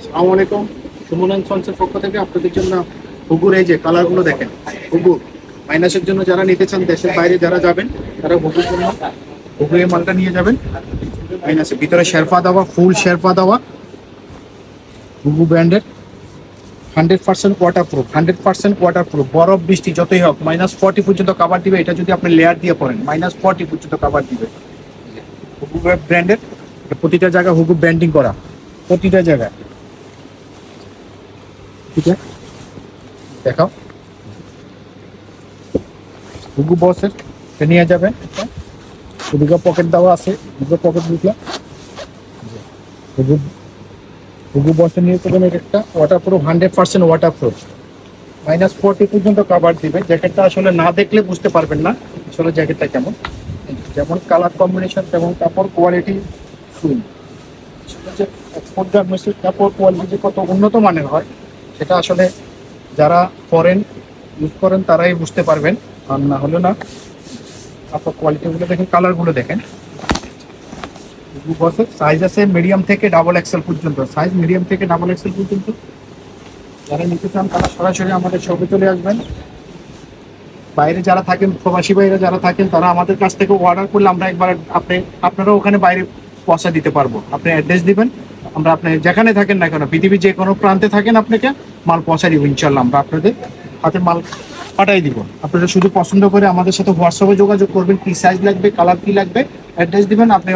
আসসালামু আলাইকুম। সুমন অ্যান্ড সন্সের পক্ষ থেকে আপনাদের জন্য হুগুর এই যে কালারগুলো দেখেন। হুগু মাইনাসের জন্য যারা নিতে চান, দেশের বাইরে যারা যাবেন তারা হুগুর জন্য হুগু এই মালটা নিয়ে যাবেন। মাইনাসের ভিতরে শেরফা দেওয়া, ফুল শেরফা দেওয়া, হুগু ব্র্যান্ডের 100% ওয়াটারপ্রুফ, 100% ওয়াটারপ্রুফ। বরফ বৃষ্টি যতই হোক -40 পর্যন্ত কাভার দিবে। এটা যদি আপনি লেয়ার দিয়ে পড়েন -40 পর্যন্ত কাভার দিবে। হুগু ব্র্যান্ডের, প্রতিটা জায়গায় হুগু ব্র্যান্ডিং করা, প্রতিটা জায়গায়। ঠিক আছে, দেখাও হুগু বসের নিয়ে যাবেন। দুটো পকেট দেওয়া আছে, দুটো পকেট দিতে হুগু হুগু বসে নিয়ে যাবেন। একটা ওয়াটারপ্রুফ, 100% ওয়াটারপ্রুফ, -40 পর্যন্ত কাভার দিবে। জ্যাকেটটা আসলে না দেখলে বুঝতে পারবেন না আসলে জ্যাকেটটা কেমন। যেমন কালার কম্বিনেশন তেমন কাপড় কোয়ালিটি ফুল। আসলে যে এক্সপোর্ট গার্মেন্টসের কাপড় কোয়ালিটি যে কত উন্নত মানের হয় সেটা আসলে যারা ফরেন ইউজ করেন তারাই বুঝতে পারবেন, আর না হলে না। কাপড় কোয়ালিটিগুলো দেখেন, কালারগুলো দেখেন। বসের সাইজ আছে মিডিয়াম থেকে ডাবল এক্সেল পর্যন্ত, সাইজ মিডিয়াম থেকে ডাবল এক্সেল পর্যন্ত। যারা নিতে চান তারা সরাসরি আমাদের শপে চলে আসবেন। বাইরে যারা থাকেন, প্রবাসী বাইরে যারা থাকেন, তারা আমাদের কাছ থেকে অর্ডার করলে আমরা একবার আপনারা ওখানে বাইরে পৌঁছা দিতে পারবো। আপনি অ্যাড্রেস দিবেন, আমরা আপনি যেখানে থাকেন না কেন, পৃথিবীর যে কোনো প্রান্তে থাকেন, আপনাকে মাল পৌঁছা দিব ইনশাল্লাহ। আমরা আপনাদের হাতে মাল পাঠাই দিব। আপনারা শুধু পছন্দ করে আমাদের সাথে হোয়াটসঅ্যাপে যোগাযোগ করবেন, কি সাইজ লাগবে, কালার কি লাগবে, অ্যাড্রেস দিবেন। আপনি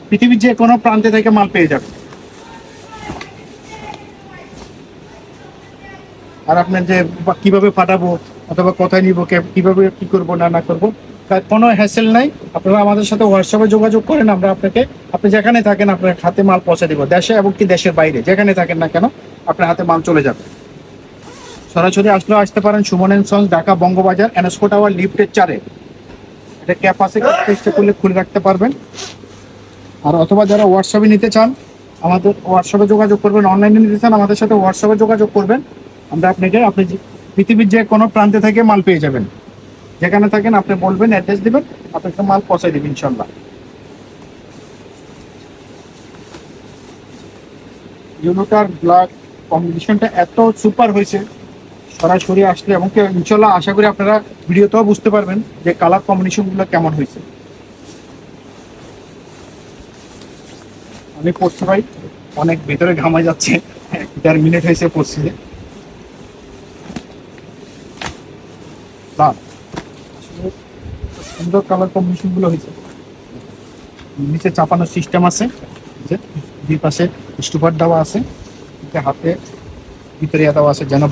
পৃথিবীর যে কোনো প্রান্তে থেকে মাল পেয়ে যাবেন। আর আপনার যে কিভাবে পাঠাবো অথবা কোথায় নিবো, কিভাবে কি করবো না করবো, তার কোনো হ্যাসেল নাই। আপনারা আমাদের সাথে হোয়াটসঅ্যাপে যোগাযোগ করেন, আমরা আপনাকে আপনি যেখানে থাকেন আপনার হাতে মাল পৌঁছে দিব। দেশে এবং কি দেশের বাইরে যেখানে থাকেন না কেন, আপনার হাতে মাল চলে যাবে। সরাসরি আসলেও আসতে পারেন। সুমন অ্যান্ড সন্স, ঢাকা বঙ্গবাজার, এনএসকো টাওয়ার, লিফটের 4-এ। এটা ক্যাপ আছে, চেষ্টা করলে খুলে রাখতে পারবেন। আর অথবা যারা হোয়াটসঅ্যাপে নিতে চান, আমাদের হোয়াটসঅ্যাপে যোগাযোগ করবেন। অনলাইনে নিতে চান, আমাদের সাথে হোয়াটসঅ্যাপে যোগাযোগ করবেন। আমরা আপনি পৃথিবীর যে কোনো প্রান্তে থেকে মাল পেয়ে যাবেন। যেখানে থাকেন আপনি বলবেন, অ্যাড্রেস দিবেন, আপনাকে মাল পৌঁছাই দেবেন ইনশাল্লাহ। ইউনোটার ব্ল্যাক কম্বিনেশনটা এত সুপার হয়েছে, সরাসরি আসলে এবং ইনশাল্লাহ আশা করি আপনারা ভিডিওতেও বুঝতে পারবেন যে কালার কম্বিনেশনগুলো কেমন হয়েছে। আমি পড়ছি ভাই, অনেক ভেতরে ঘামা যাচ্ছে, 1-1.5 মিনিট হয়েছে পড়ছি। যে সুন্দর কালার কম্বিনেশন গুলো হয়েছে। নিচে চাপানোর সিস্টেম আছে, যে দুই পাশে স্টুপার দেওয়া আছে, হাতে ভিতরে দেওয়া আছে, যেন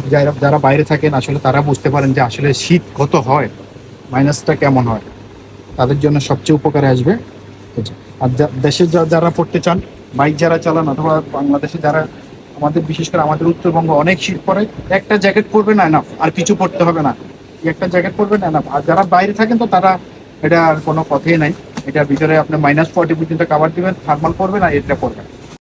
যারা বাইরে থাকেন আসলে তারা বুঝতে পারেন যে আসলে শীত কত হয়, মাইনাসটা কেমন হয়, তাদের জন্য সবচেয়ে উপকারে আসবে। আর দেশে যারা পড়তে চান, বাইক যারা চালান, অথবা বাংলাদেশে যারা, আমাদের বিশেষ করে আমাদের উত্তরবঙ্গ অনেক শীত পড়ে। একটা জ্যাকেট পরবে না এনাফ, আর কিছু পরতে হবে না। একটা জ্যাকেট পরবে না এনাফ। আর যারা বাইরে থাকেন তো তারা, এটা আর কোনো কথাই নাই। এটার ভিতরে আপনি -40 পর্যন্ত কাভার দিবেন, থার্মাল পরবেন আর এটা পরবেন।